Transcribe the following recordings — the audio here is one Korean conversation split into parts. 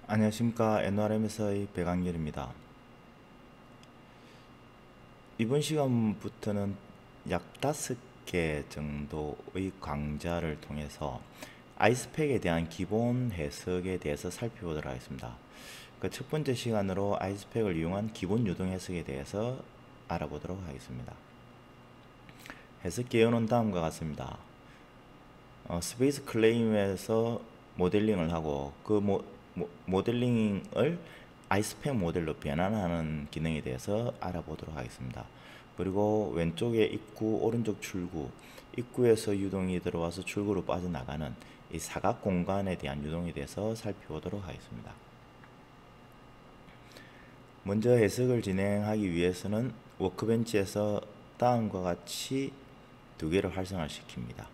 안녕하십니까. NRM에서의 백악렬입니다. 이번 시간부터는 약 5개 정도의 강좌를 통해서 아이스팩에 대한 기본 해석에 대해서 살펴보도록 하겠습니다. 그 첫 번째 시간으로 아이스팩을 이용한 기본 유동 해석에 대해서 알아보도록 하겠습니다. 해석 개요는 다음과 같습니다. 스페이스 클레임에서 모델링을 하고 그 모델링을 아이스팩 모델로 변환하는 기능에 대해서 알아보도록 하겠습니다. 그리고 왼쪽에 입구, 오른쪽 출구, 입구에서 유동이 들어와서 출구로 빠져나가는 이 사각 공간에 대한 유동에 대해서 살펴보도록 하겠습니다. 먼저 해석을 진행하기 위해서는 워크벤치에서 다음과 같이 두 개를 활성화시킵니다.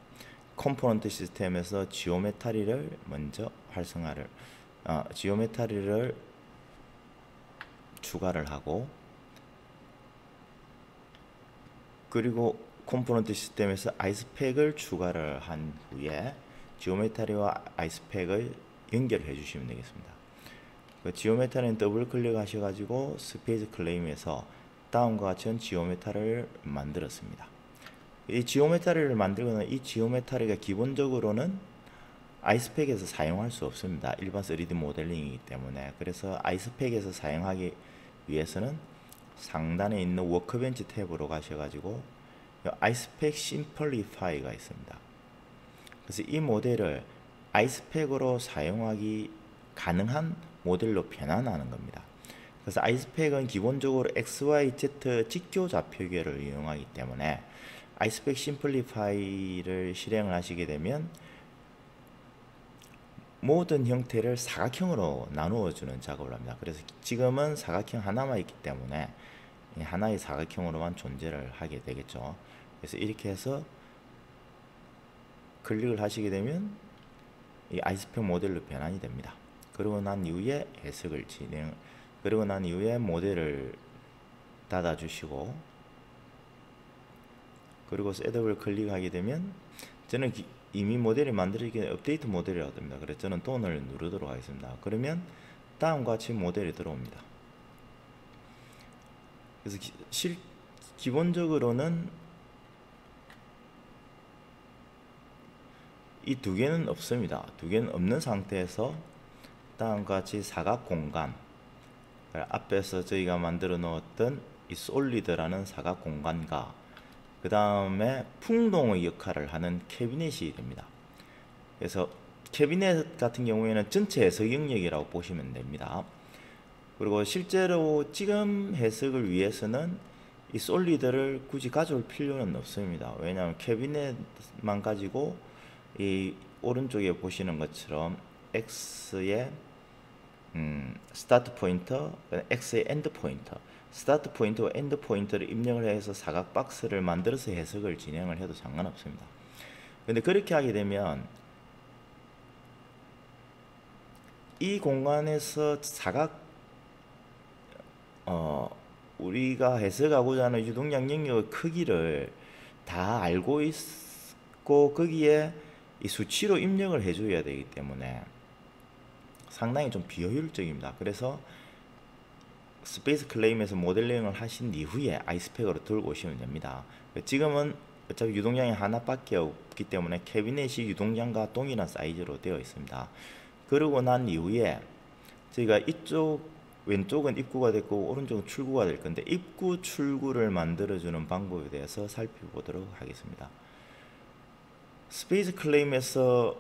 컴포넌트 시스템에서 지오메타리를 먼저 지오메타리를 추가를 하고, 그리고 컴포넌트 시스템에서 아이스팩을 추가를 한 후에 지오메타리와 아이스팩을 연결해 주시면 되겠습니다. 그 지오메타리는 더블 클릭 하셔가지고 스페이스 클레임에서 다음과 같은 지오메타리를 만들었습니다. 이 지오메타리를 만들거나 이 지오메타리가 기본적으로는 아이스팩에서 사용할 수 없습니다. 일반 3D 모델링이기 때문에. 그래서 아이스팩에서 사용하기 위해서는 상단에 있는 워크벤치 탭으로 가셔가지고 아이스팩 심플리파이가 있습니다. 그래서 이 모델을 아이스팩으로 사용하기 가능한 모델로 변환하는 겁니다. 그래서 아이스팩은 기본적으로 XYZ 직교 좌표계를 이용하기 때문에 아이스팩 심플리파이를 실행을 하시게 되면 모든 형태를 사각형으로 나누어 주는 작업을 합니다. 그래서 지금은 사각형 하나만 있기 때문에 하나의 사각형으로만 존재를 하게 되겠죠. 그래서 이렇게 해서 클릭을 하시게 되면 이 아이스팩 모델로 변환이 됩니다. 그러고 난 이후에 그러고 난 이후에 모델을 닫아 주시고, 그리고 셋업을 클릭하게 되면 저는 이미 모델이 만들어지기 업데이트 모델이라고 합니다. 그래서 저는 돈을 누르도록 하겠습니다. 그러면 다음과 같이 모델이 들어옵니다. 그래서 기본적으로는 이 두 개는 없습니다. 두 개는 없는 상태에서 다음과 같이 사각 공간, 앞에서 저희가 만들어 놓았던 이 솔리드라는 사각 공간과 그 다음에 풍동의 역할을 하는 캐비넷이 됩니다. 그래서 캐비넷 같은 경우에는 전체 해석 영역이라고 보시면 됩니다. 그리고 실제로 지금 해석을 위해서는 이 솔리드를 굳이 가져올 필요는 없습니다. 왜냐하면 캐비넷만 가지고 이 오른쪽에 보시는 것처럼 X의 스타트 포인터, X의 엔드 포인터, 스타트 포인트와 엔드 포인트를 입력을 해서 사각 박스를 만들어서 해석을 진행을 해도 상관없습니다. 근데 그렇게 하게 되면 이 공간에서 우리가 해석하고자 하는 유동량 영역의 크기를 다 알고 있고 거기에 이 수치로 입력을 해줘야 되기 때문에 상당히 좀 비효율적입니다. 그래서 스페이스 클레임에서 모델링을 하신 이후에 아이스팩으로 들고 오시면 됩니다. 지금은 어차피 유동량이 하나밖에 없기 때문에 캐비넷이 유동량과 동일한 사이즈로 되어 있습니다. 그러고 난 이후에 저희가 왼쪽은 입구가 됐고 오른쪽은 출구가 될 건데, 입구 출구를 만들어주는 방법에 대해서 살펴보도록 하겠습니다. 스페이스 클레임에서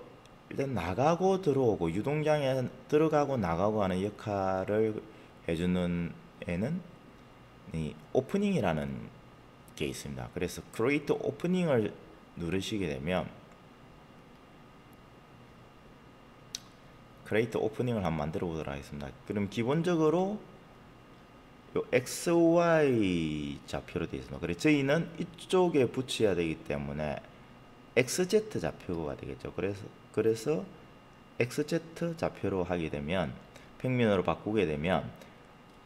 일단 나가고 들어오고 유동량에 들어가고 나가고 하는 역할을 해주는 애는 이 오프닝이라는 게 있습니다. 그래서 크리에이트 오프닝을 누르시게 되면 크리에이트 오프닝을 한번 만들어 보도록 하겠습니다. 그럼 기본적으로 요 XY 좌표로 되어 있습니다. 그래서 저희는 이쪽에 붙여야 되기 때문에 XZ 좌표가 되겠죠. 그래서 XZ 좌표로 하게 되면 평면으로 바꾸게 되면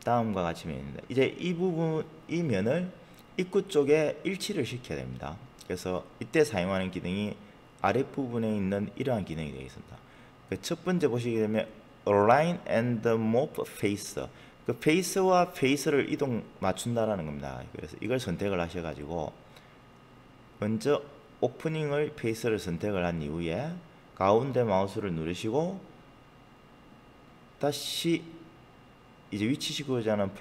다음과 같이 면입니다. 이제 이 면을 입구 쪽에 일치를 시켜야 됩니다. 그래서 이때 사용하는 기능이 아랫부분에 있는 이러한 기능이 되어 있습니다. 첫 번째 보시게 되면 align and move face. 그 face와 face를 이동 맞춘다라는 겁니다. 그래서 이걸 선택을 하셔가지고 먼저 오프닝을 face를 선택을 한 이후에 가운데 마우스를 누르시고 다시 이제 위치시키고자 하는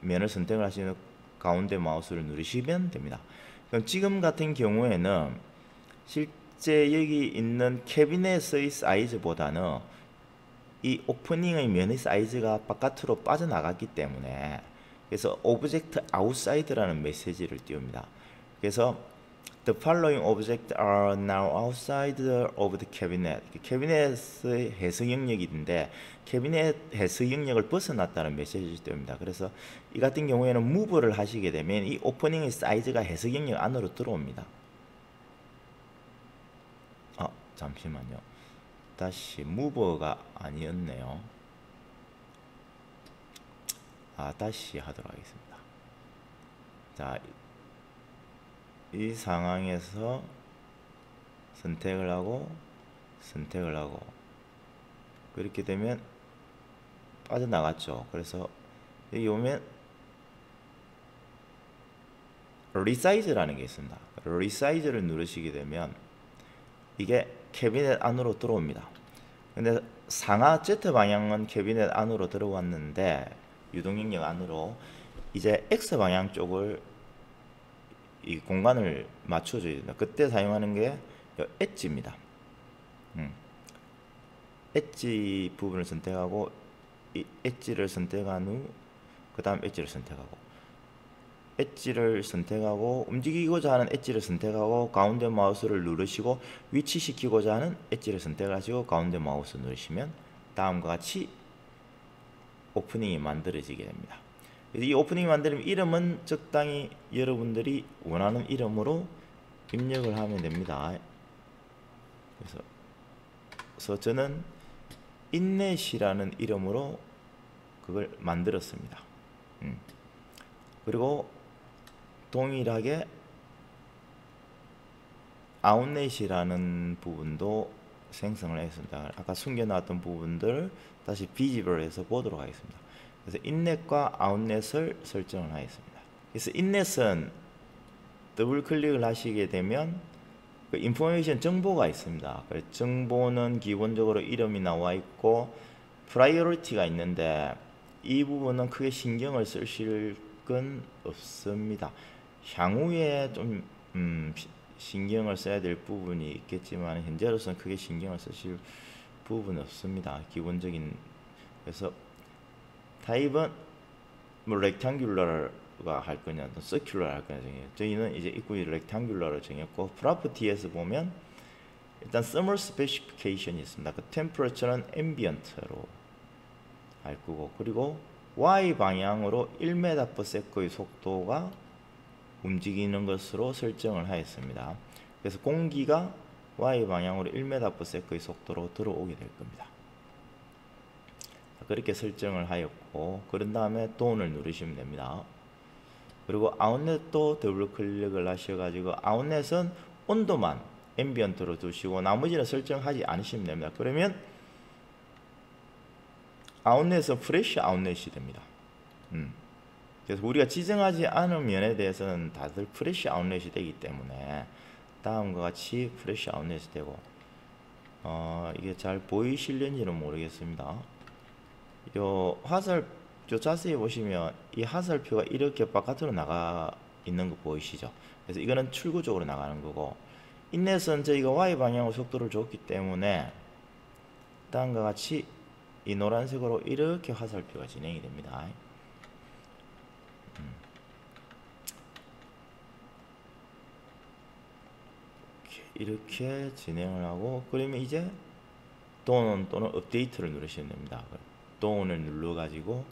면을 선택을 하시는 가운데 마우스를 누르시면 됩니다. 그럼 지금 같은 경우에는 실제 여기 있는 캐비넷의 사이즈보다는 이 오프닝의 면의 사이즈가 바깥으로 빠져나갔기 때문에 그래서 오브젝트 아웃사이드라는 메시지를 띄웁니다. 그래서 The following objects are now outside of the cabinet. 캐비넷의 해석 영역인데 캐비넷 해석 영역을 벗어났다는 메시지를 띄웁니다. 그래서 이 같은 경우에는 무브를 하시게 되면 이 오프닝의 사이즈가 해석 영역 안으로 들어옵니다. 잠시만요. 다시 무브가 아니었네요. 다시 하도록 하겠습니다. 자, 이 상황에서 선택을 하고 그렇게 되면 빠져나갔죠. 그래서 여기 오면 리사이즈라는 게 있습니다. 리사이즈를 누르시게 되면 이게 캐비넷 안으로 들어옵니다. 근데 상하 Z 방향은 캐비넷 안으로 들어왔는데 유동 영역 안으로 이제 X 방향 쪽을 이 공간을 맞춰줘야 된다. 그때 사용하는 게 엣지입니다. 엣지 부분을 선택하고 이 엣지를 선택한 후 그 다음 엣지를 선택하고 움직이고자 하는 엣지를 선택하고 가운데 마우스를 누르시고 위치시키고자 하는 엣지를 선택하시고 가운데 마우스 누르시면 다음과 같이 오프닝이 만들어지게 됩니다. 이 오프닝이 만들면 이름은 적당히 여러분들이 원하는 이름으로 입력을 하면 됩니다. 그래서 저는 인넷이라는 이름으로 그걸 만들었습니다. 그리고 동일하게 아웃넷이라는 부분도 생성을 했습니다. 아까 숨겨놨던 부분들을 다시 비지블해서 보도록 하겠습니다. 그래서 인넷과 아웃넷을 설정을 하겠습니다. 그래서 인넷은 더블 클릭을 하시게 되면 그 인포메이션 정보가 있습니다. 정보는 기본적으로 이름이 나와 있고 프라이어리티가 있는데 이 부분은 크게 신경을 쓰실 건 없습니다. 향후에 좀 신경을 써야 될 부분이 있겠지만 현재로서는 크게 신경을 쓰실 부분은 없습니다. 기본적인. 그래서 타입은 뭐 렉탱귤러가 할 거냐, 서큘러 할 거냐 정해요. 저희는 이제 입구에 렉탱귤러를 정했고 프로퍼티에서 보면 일단 summer specification이 있습니다. 그 템퍼러처는 앰비언트로 할 거고, 그리고 y 방향으로 1m/s의 속도가 움직이는 것으로 설정을 하였습니다. 그래서 공기가 y 방향으로 1m/s의 속도로 들어오게 될 겁니다. 그렇게 설정을 하였고, 그런 다음에 돈을 누르시면 됩니다. 그리고 아웃넷도 더블 클릭을 하셔가지고 아웃넷은 온도만 앰비언트로 두시고 나머지는 설정하지 않으시면 됩니다. 그러면 아웃넷은 프레쉬 아웃넷이 됩니다. 그래서 우리가 지정하지 않은 면에 대해서는 다들 프레쉬 아웃넷이 되기 때문에 다음과 같이 프레쉬 아웃넷이 되고, 이게 잘 보이실는지는 모르겠습니다. 요 화살표 자세히 보시면 이 화살표가 이렇게 바깥으로 나가 있는 거 보이시죠? 그래서 이거는 출구 쪽으로 나가는 거고, 인넷은 저희가 Y 방향으로 속도를 줬기 때문에 다음과 같이 이 노란색으로 이렇게 화살표가 진행이 됩니다. 이렇게 진행을 하고, 그러면 이제 또는 업데이트를 누르시면 됩니다. 돈을 눌러가지고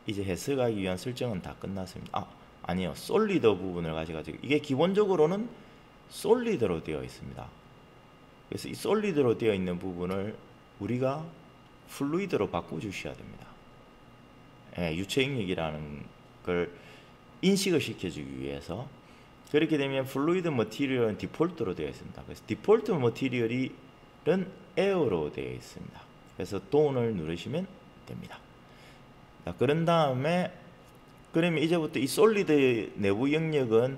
이제 해석하기 위한 설정은 다 끝났습니다. 아니요, 솔리드 부분을 가지고 이게 기본적으로는 솔리드로 되어 있습니다. 그래서 이 솔리드로 되어 있는 부분을 우리가 플루이드로 바꿔주셔야 됩니다. 유체 영역이라는 걸 인식을 시켜주기 위해서. 그렇게 되면 플루이드 머티리얼은 디폴트로 되어 있습니다. 그래서 디폴트 머티리얼은 에어로 되어 있습니다. 그래서 돈을 누르시면 됩니다. 자, 그런 다음에 그러면 이제부터 이 솔리드 내부 영역은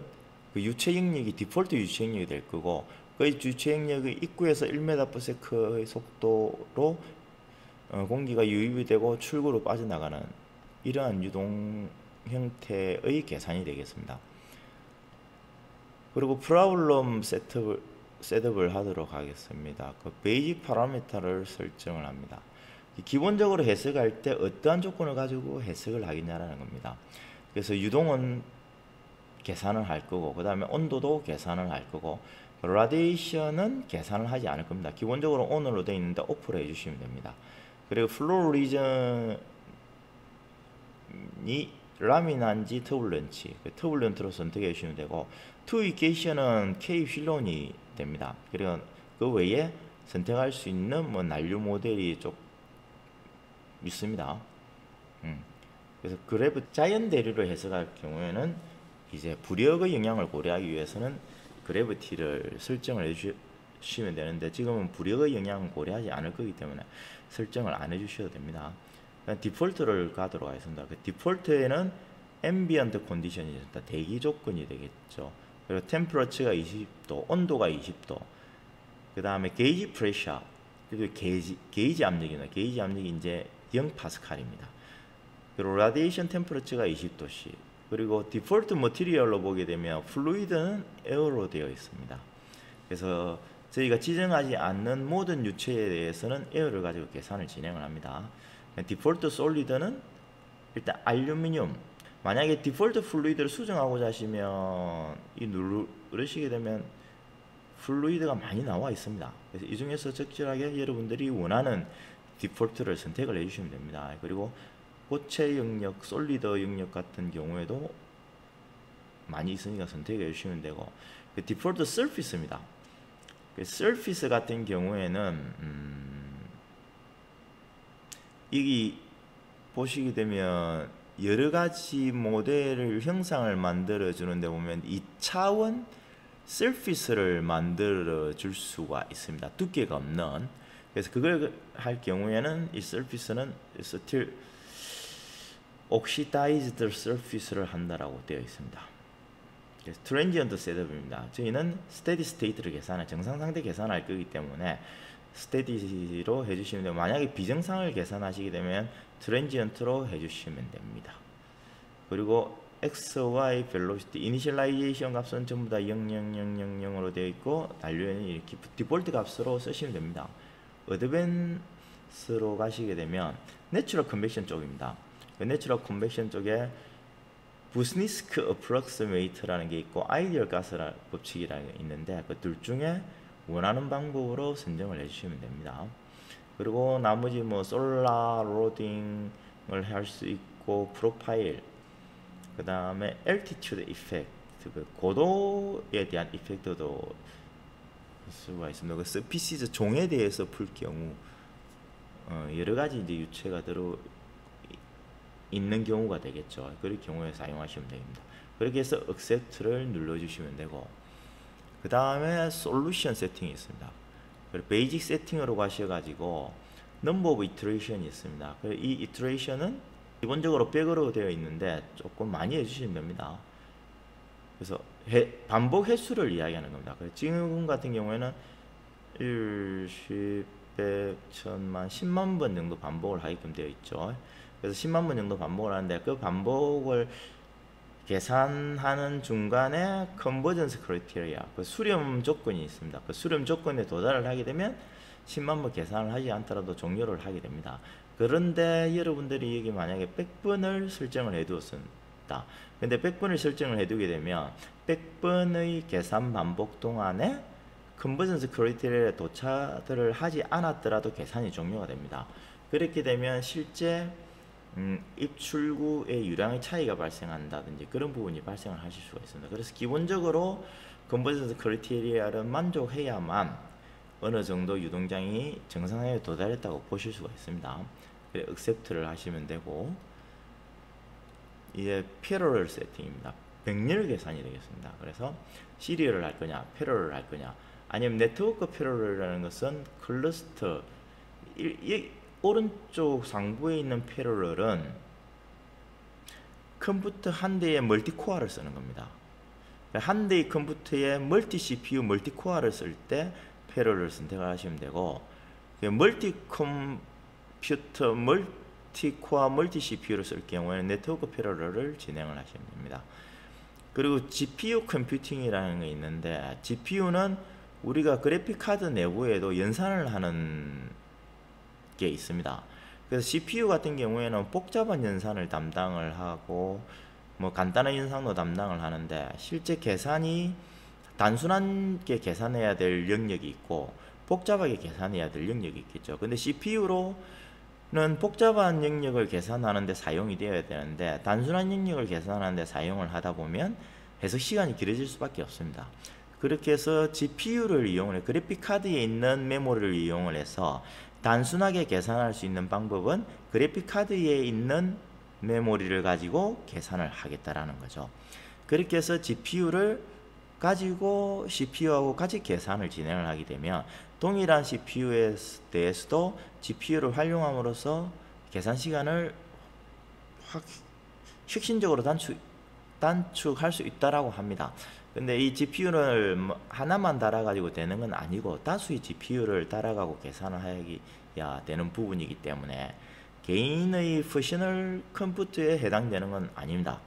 그 유체 영역이 디폴트 유체 영역이 될 거고, 그 유체 영역의 입구에서 1m/s의 속도로 공기가 유입이 되고 출구로 빠져나가는 이러한 유동 형태의 계산이 되겠습니다. 그리고 프로블럼 셋업을 하도록 하겠습니다. 그 베이직 파라미터를 설정을 합니다. 기본적으로 해석할 때 어떠한 조건을 가지고 해석을 하겠냐라는 겁니다. 그래서 유동은 계산을 할 거고, 그 다음에 온도도 계산을 할 거고, 라디에이션은 계산을 하지 않을 겁니다. 기본적으로 ON으로 되어 있는데 OFF로 해주시면 됩니다. 그리고 플로우 리전이 라미난지 터블런치, 터블런트로 선택해 주시면 되고, 투이케이션은 K 필론이 됩니다. 그리고 그 외에 선택할 수 있는 뭐 난류 모델이 좀 있습니다. 그래서 그래브 자연 대류를 해석할 경우에는 이제 부력의 영향을 고려하기 위해서는 그래비티를 설정을 해주시면 되는데, 지금은 부력의 영향을 고려하지 않을 거기 때문에 설정을 안 해주셔도 됩니다. 디폴트를 가도록 하겠습니다. 그 디폴트에는 앰비언트 컨디션이 있습니다. 대기 조건이 되겠죠. 그리고 템퍼러처가 20도, 온도가 20도, 그 다음에 게이지 프레셔, 그리고 게이지 압력이나 게이지 압력이 이제 0파스칼입니다. 그리고 라디에이션 템퍼러처가 20도씨, 그리고 디폴트 머티리얼로 보게 되면 플루이드는 에어로 되어 있습니다. 그래서 저희가 지정하지 않는 모든 유체에 대해서는 에어를 가지고 계산을 진행을 합니다. 디폴트 솔리드는 일단 알루미늄, 만약에 디폴트 플루이드를 수정하고자 하시면 이 누르시게 되면 플루이드가 많이 나와 있습니다. 그래서 이 중에서 적절하게 여러분들이 원하는 디폴트를 선택을 해주시면 됩니다. 그리고 고체 영역, 솔리드 영역 같은 경우에도 많이 있으니까 선택해 주시면 되고, 그 디폴트 서피스입니다. 그 서피스 같은 경우에는 여기 보시게 되면 여러 가지 모델을 형상을 만들어 주는데 보면 2차원 서피스를 만들어 줄 수가 있습니다. 두께가 없는. 그래서 그걸 할 경우에는 이 서피스는 스틸 옥시다이즈드 서피스를 한다라고 되어 있습니다. 그래서 트랜지언트 셋업입니다. 저희는 스테디 스테이트를 계산할, 정상 상태 계산할 거기 때문에 스테디로 해주시면 되고, 만약에 비정상을 계산하시게 되면 트랜지언트로 해주시면 됩니다. 그리고 x, y, 벨로시티, 이니셜라이제이션 값은 전부 다 00000으로 되어 있고, 난류에는 이렇게 디폴트 값으로 쓰시면 됩니다. 어드밴스로 가시게 되면 내추럴 컨벡션 쪽입니다. 내추럴 컨벡션 쪽에 부스니스크 어프록시메이트라는 게 있고 아이디얼 가스 법칙이라는 게 있는데, 그 둘 중에 원하는 방법으로 선정을 해주시면 됩니다. 그리고 나머지 뭐 솔라 로딩을 할 수 있고, 프로파일, 그 다음에 altitude effect, 그 고도에 대한 이펙트도 수가 있습니다. 그 스피시즈 종에 대해서 풀 경우 여러 가지 이제 유체가 들어 있는 경우가 되겠죠. 그럴 경우에 사용하시면 됩니다. 그렇게 해서 accept를 눌러주시면 되고, 그 다음에 솔루션 세팅이 있습니다. 그리고 베이직 세팅으로 가셔가지고 number of iteration이 있습니다. 이 iteration은 기본적으로 100으로 되어 있는데 조금 많이 해주시면 됩니다. 그래서 반복 횟수를 이야기하는 겁니다. 지금 같은 경우에는 1, 10, 100, 1000만, 10만 번 정도 반복을 하게끔 되어 있죠. 그래서 10만 번 정도 반복을 하는데, 그 반복을 계산하는 중간에 컨버전스 크라이테리아, 그 수렴 조건이 있습니다. 그 수렴 조건에 도달을 하게 되면 10만 번 계산을 하지 않더라도 종료를 하게 됩니다. 그런데 여러분들이 여기 만약에 100번을 설정을 해 두었습니다. 근데 100번을 설정을 해 두게 되면 100번의 계산 반복 동안에 컨버전스 크라이테리아에 도착을 하지 않았더라도 계산이 종료가 됩니다. 그렇게 되면 실제 입출구의 유량의 차이가 발생한다든지 그런 부분이 발생을 하실 수가 있습니다. 그래서 기본적으로 컨버전스 크라이테리아를 만족해야만 어느 정도 유동장이 정상에 도달했다고 보실 수가 있습니다. 그래서 accept를 하시면 되고, 이제 패러럴 세팅입니다. 병렬 계산이 되겠습니다. 그래서 시리얼을 할 거냐, 패러럴을 할 거냐, 아니면 네트워크 패러럴이라는 것은 클러스터 오른쪽 상부에 있는 패러럴은 컴퓨터 한 대의 멀티코어를 쓰는 겁니다. 한 대의 컴퓨터에 멀티 CPU, 멀티코어를 쓸 때 패러럴 선택을 하시면 되고, 멀티 컴퓨터, 멀티코어, 멀티 CPU를 쓸 경우에는 네트워크 패러럴을 진행을 하시면 됩니다. 그리고 GPU 컴퓨팅이라는 게 있는데, GPU는 우리가 그래픽 카드 내부에도 연산을 하는 게 있습니다. 그래서 CPU 같은 경우에는 복잡한 연산을 담당을 하고 뭐 간단한 연산도 담당을 하는데, 실제 계산이 단순하게 계산해야 될 영역이 있고 복잡하게 계산해야 될 영역이 있겠죠. 근데 CPU로는 복잡한 영역을 계산하는데 사용이 되어야 되는데, 단순한 영역을 계산하는데 사용을 하다 보면 해석 시간이 길어질 수밖에 없습니다. 그렇게 해서 GPU를 이용을 해, 그래픽 카드에 있는 메모리를 이용을 해서 단순하게 계산할 수 있는 방법은 그래픽 카드에 있는 메모리를 가지고 계산을 하겠다라는 거죠. 그렇게 해서 GPU를 가지고 CPU하고 같이 계산을 진행을 하게 되면 동일한 CPU에 대해서도 GPU를 활용함으로써 계산 시간을 혁신적으로 단축할 수 있다라고 합니다. 근데 이 GPU를 하나만 달아가지고 되는 건 아니고 다수의 GPU를 달아가고 계산을 해야 되는 부분이기 때문에 개인의 퍼스널 컴퓨터에 해당되는 건 아닙니다.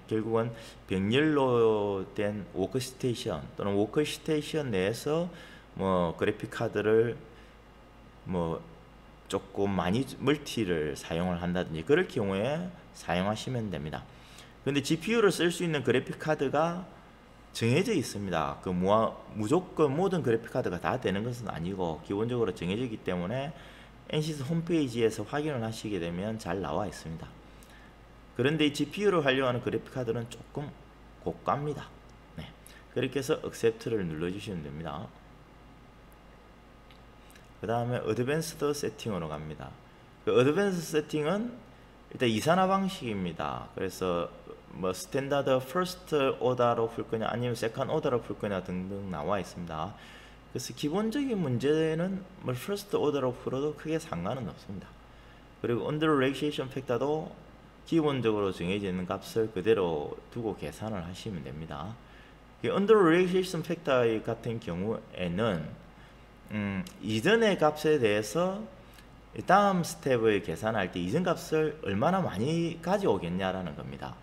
결국은 병렬로 된 워크스테이션 또는 워크스테이션 내에서 뭐 그래픽 카드를 뭐 조금 많이 멀티를 사용을 한다든지 그럴 경우에 사용하시면 됩니다. 근데 GPU를 쓸 수 있는 그래픽 카드가 정해져 있습니다. 그 무조건 모든 그래픽 카드가 다 되는 것은 아니고 기본적으로 정해져 있기 때문에 NCS 홈페이지에서 확인을 하시게 되면 잘 나와 있습니다. 그런데 이 GPU를 활용하는 그래픽 카드는 조금 고가입니다. 네. 그렇게 해서 Accept를 눌러주시면 됩니다. 그 다음에 어드밴스드 세팅으로 갑니다. 그 어드밴스드 세팅은 일단 이산화 방식입니다. 그래서 뭐 스탠다드 퍼스트 오더로 풀 거냐 아니면 세컨드 오더로 풀 거냐 등등 나와 있습니다. 그래서 기본적인 문제는 뭐 퍼스트 오더로 풀어도 크게 상관은 없습니다. 그리고 언더 렉시에이션 팩터도 기본적으로 정해져 있는 값을 그대로 두고 계산을 하시면 됩니다. 언더 렉시에이션 팩터 같은 경우에는 이전의 값에 대해서 다음 스텝을 계산할 때 이전 값을 얼마나 많이 가져오겠냐라는 겁니다.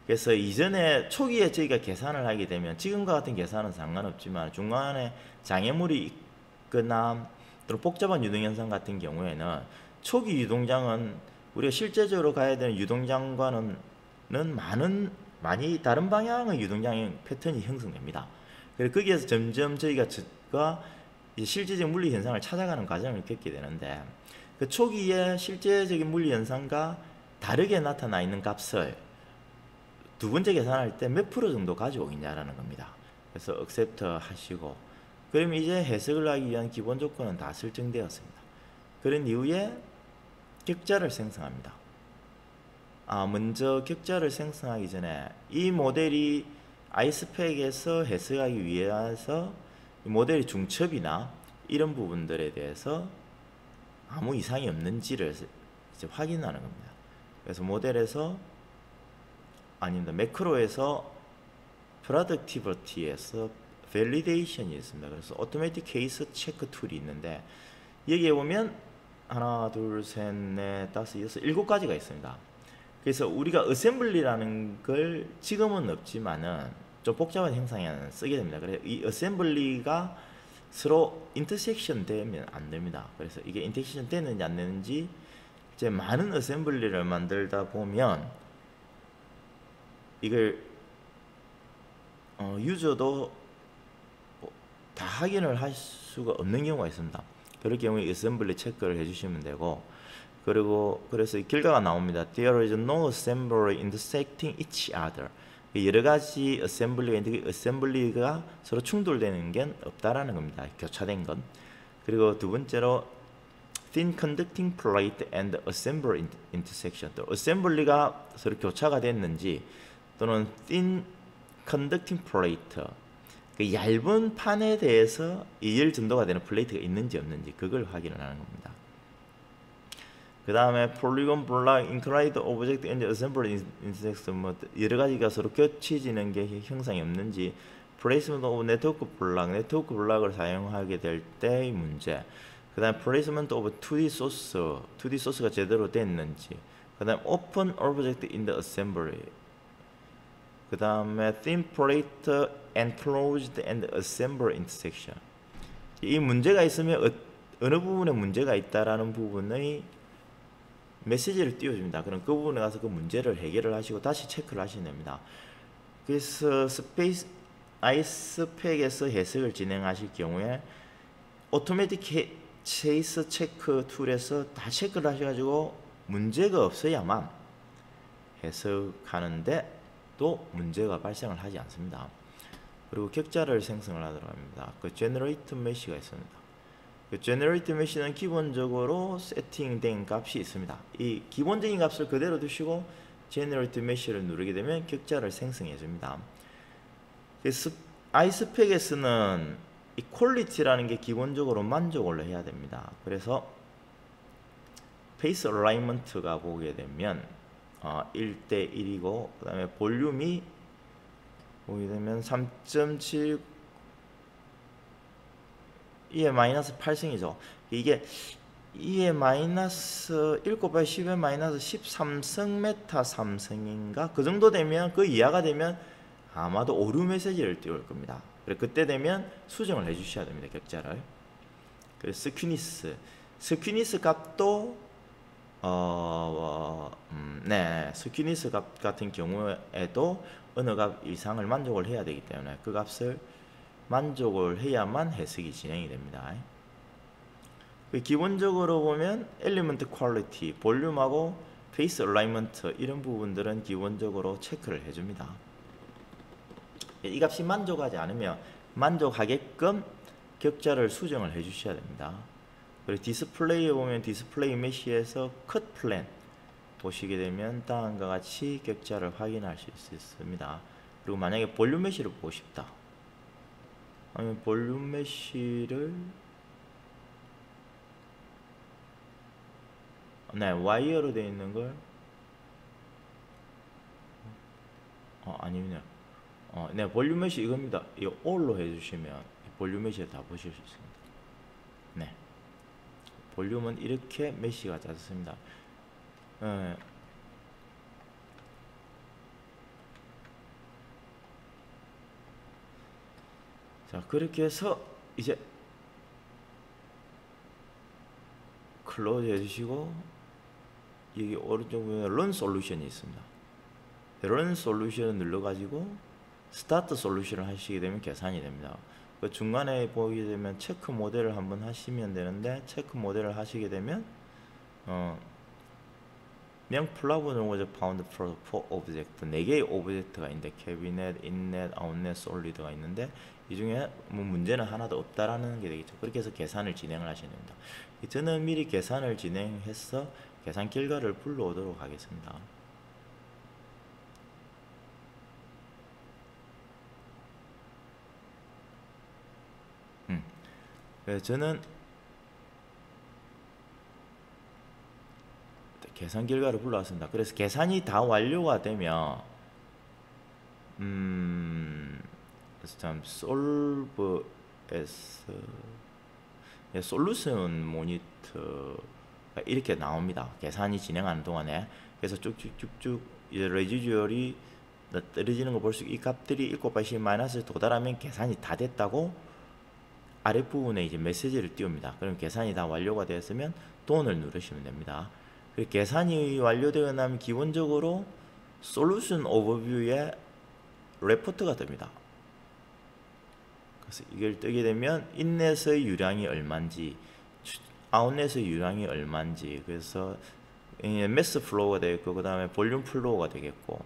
그래서 이전에 초기에 저희가 계산을 하게 되면 지금과 같은 계산은 상관없지만 중간에 장애물이 있거나 또는 복잡한 유동현상 같은 경우에는 초기 유동장은 우리가 실제적으로 가야 되는 유동장과는 많이 다른 방향의 유동장의 패턴이 형성됩니다. 그래서 거기에서 점점 저희가 실제적 물리 현상을 찾아가는 과정을 겪게 되는데, 그 초기에 실제적인 물리 현상과 다르게 나타나 있는 값을 두 번째 계산할 때 몇 프로 정도 가져오겠냐라는 겁니다. 그래서 accept 하시고, 그럼 이제 해석을 하기 위한 기본 조건은 다 설정되었습니다. 그런 이후에 격자를 생성합니다. 먼저 격자를 생성하기 전에 이 모델이 아이스펙에서 해석하기 위해서 이 모델의 중첩이나 이런 부분들에 대해서 아무 이상이 없는지를 이제 확인하는 겁니다. 그래서 모델에서 매크로에서 productivity에서 validation이 있습니다. 그래서 automatic case check 툴이 있는데 여기에 보면 하나, 둘, 셋, 넷, 다섯, 여섯, 7가지가 있습니다. 그래서 우리가 assembly라는 걸 지금은 없지만은 좀 복잡한 형상에는 쓰게 됩니다. 그래서 이 assembly가 서로 인터섹션 되면 안 됩니다. 그래서 이게 인터섹션 되는지 안 되는지 이제 많은 assembly를 만들다 보면 이걸 유저도 다 확인을 할 수가 없는 경우가 있습니다. 그럴 경우에 assembly 체크를 해주시면 되고, 그리고 그래서 결과가 나옵니다. There is no assembly intersecting each other. 여러 가지 assembly가 있는데 assembly가 서로 충돌되는 게 없다라는 겁니다. 교차된 건. 그리고 두 번째로 thin conducting plate and assembly intersection. 또 assembly가 서로 교차가 됐는지 또는 thin conducting plate, 그 얇은 판에 대해서 이열 전도가 되는 플레이트가 있는지 없는지 그걸 확인을 하는 겁니다. 그 다음에 polygon block inclined object and assembly index 뭐 여러 가지가 서로 겹치지는 게 형상이 없는지, placement of network block, 네트워크 블락을 사용하게 될 때의 문제, 그 다음에 placement of 2D source, 2D source가 제대로 됐는지, 그 다음에 open object in the assembly, 그 다음에 thin plate and closed and assemble intersection. 이 문제가 있으면 어느 부분에 문제가 있다라는 부분의 메시지를 띄워줍니다. 그럼 그 부분에 가서 그 문제를 해결을 하시고 다시 체크를 하시면 됩니다. 그래서 아이스팩에서 해석을 진행하실 경우에 오토매틱 체이스 체크 툴에서 다 체크를 하셔가지고 문제가 없어야만 해석하는데 또 문제가 발생을 하지 않습니다. 그리고 격자를 생성을 하도록 합니다. 그 generate mesh가 있습니다. 그 generate mesh는 기본적으로 세팅된 값이 있습니다. 이 기본적인 값을 그대로 두시고 generate mesh를 누르게 되면 격자를 생성해 줍니다. 아이스팩에서는 이 퀄리티라는 게 기본적으로 만족을 해야 됩니다. 그래서 페이스 얼라이먼트가 보게 되면 1대 1이고 그 다음에 볼륨이 보게 되면 3.7 2의 마이너스 8승이죠. 이게 2의 마이너스 1 곱하기 10의 마이너스 13승 메타 3승인가 그 정도 되면, 그 이하가 되면 아마도 오류 메시지를 띄울 겁니다. 그래 그때 되면 수정을 해 주셔야 됩니다. 격자를. 그래서 스퀴니스 값도 스퀴니스 값 같은 경우에도 어느 값 이상을 만족을 해야 되기 때문에 그 값을 만족을 해야만 해석이 진행이 됩니다. 기본적으로 보면 엘리먼트 퀄리티, 볼륨하고 페이스 얼라이먼트 이런 부분들은 기본적으로 체크를 해줍니다. 이 값이 만족하지 않으면 만족하게끔 격자를 수정을 해 주셔야 됩니다. 그리고 디스플레이에 보면 디스플레이 메시에서 컷 플랜 보시게 되면 다음과 같이 격자를 확인하실 수 있습니다. 그리고 만약에 볼륨 메시를 보고 싶다, 아니면 볼륨 메시를 와이어로 되어 있는 걸 아니면 볼륨 메시 이겁니다. 이거 all로 해주시면 볼륨 메시를 다 보실 수 있습니다. 네, 볼륨은 이렇게 메시가 짰습니다. 자, 그렇게 해서 이제 클로즈 해주시고 여기 오른쪽 보면 런 솔루션이 있습니다. 런 솔루션을 눌러가지고 스타트 솔루션을 하시게 되면 계산이 됩니다. 그 중간에 보게 되면 체크 모델을 한번 하시면 되는데, 체크 모델을 하시게 되면 명 플러그는 was found for object 4개의 오브젝트가 있는데 캐비넷, 인넷, 아웃넷, 솔리드가 있는데 이 중에 뭐 문제는 하나도 없다라는 게 되겠죠. 그렇게 해서 계산을 진행을 하셔야 됩니다. 저는 미리 계산을 진행해서 계산 결과를 불러오도록 하겠습니다. 그래서 저는 계산 결과를 불러왔습니다. 그래서 계산이 다 완료가 되면 참 솔브에서 솔루션 모니터가 이렇게 나옵니다. 계산이 진행하는 동안에. 그래서 쭉쭉쭉쭉 이제 레지듀얼이 떨어지는 거 볼 수, 이 값들이 1 곱하기 10 마이너스에 도달하면 계산이 다 됐다고 아랫부분에 이제 메시지를 띄웁니다. 그럼 계산이 다 완료가 되었으면 돈을 누르시면 됩니다. 계산이 완료되고 나면 기본적으로 솔루션 오버뷰에 레포트가 뜹니다. 그래서 이걸 뜨게 되면 인넷의 유량이 얼마인지, 아웃넷의 유량이 얼마인지, 그래서 매스 플로우가 되겠고 그 다음에 볼륨 플로우가 되겠고,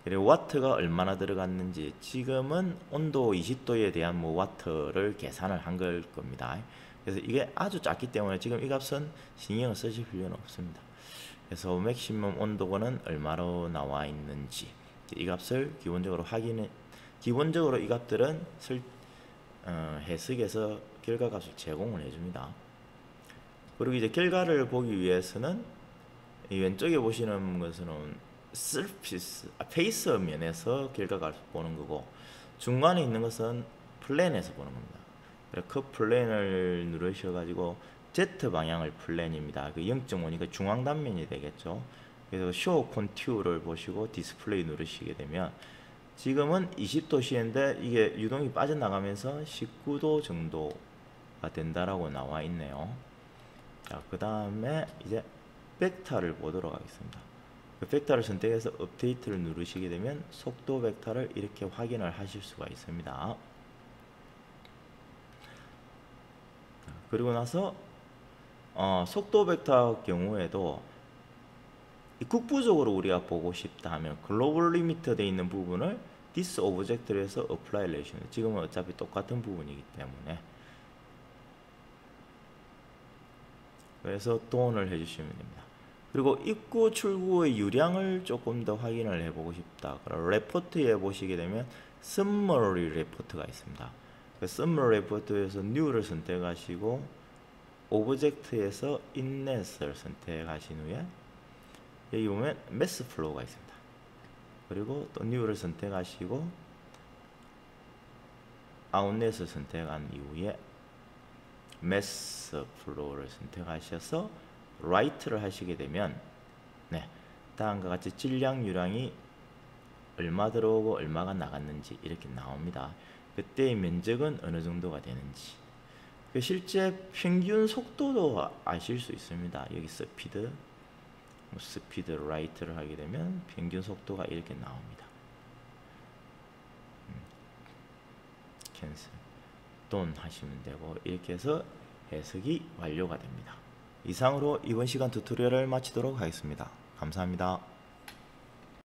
그리고 와트가 얼마나 들어갔는지, 지금은 온도 20도에 대한 뭐 와트를 계산을 한 걸 겁니다. 그래서 이게 아주 작기 때문에 지금 이 값은 신경을 쓰실 필요는 없습니다. 그래서 맥시멈 온도는 얼마로 나와 있는지 이 값을 기본적으로 기본적으로 이 값들은 해석에서 결과값을 제공을 해줍니다. 그리고 이제 결과를 보기 위해서는 이 왼쪽에 보시는 것은 surface, 페이스 면에서 결과값을 보는 거고, 중간에 있는 것은 플랜에서 보는 겁니다. 그래서 그 플랜을 누르셔가지고 Z 방향을 플랜입니다. 그 0.5니까 중앙 단면이 되겠죠. 그래서 show contour를 보시고 디스플레이 누르시게 되면 지금은 20도씨인데 이게 유동이 빠져나가면서 19도 정도가 된다라고 나와 있네요. 자, 그 다음에 이제 벡터를 보도록 하겠습니다. 그 벡터를 선택해서 업데이트를 누르시게 되면 속도 벡터를 이렇게 확인을 하실 수가 있습니다. 그리고 나서 속도 벡터 경우에도 국부적으로 우리가 보고 싶다 하면 글로벌 리미터 되어 있는 부분을 this object를 해서 apply relation, 지금은 어차피 똑같은 부분이기 때문에 그래서 돈을 해주시면 됩니다. 그리고 입구 출구의 유량을 조금 더 확인을 해보고 싶다. 그럼 레포트에 보시게 되면 summary 레포트가 있습니다. 그 summary 레포트에서 new를 선택하시고 오브젝트에서 inlet을 선택하신 후에 여기 보면 mass flow가 있습니다. 그리고 또 new를 선택하시고 outlet을 선택한 이후에 mass flow를 선택하셔서 write를 하시게 되면 다음과 같이 질량 유량이 얼마 들어오고 얼마가 나갔는지 이렇게 나옵니다. 그때의 면적은 어느 정도가 되는지, 실제 평균 속도도 아실 수 있습니다. 여기 스피드 write를 하게 되면 평균 속도가 이렇게 나옵니다. 캔슬 돈 하시면 되고, 이렇게 해서 해석이 완료가 됩니다. 이상으로 이번 시간 튜토리얼을 마치도록 하겠습니다. 감사합니다.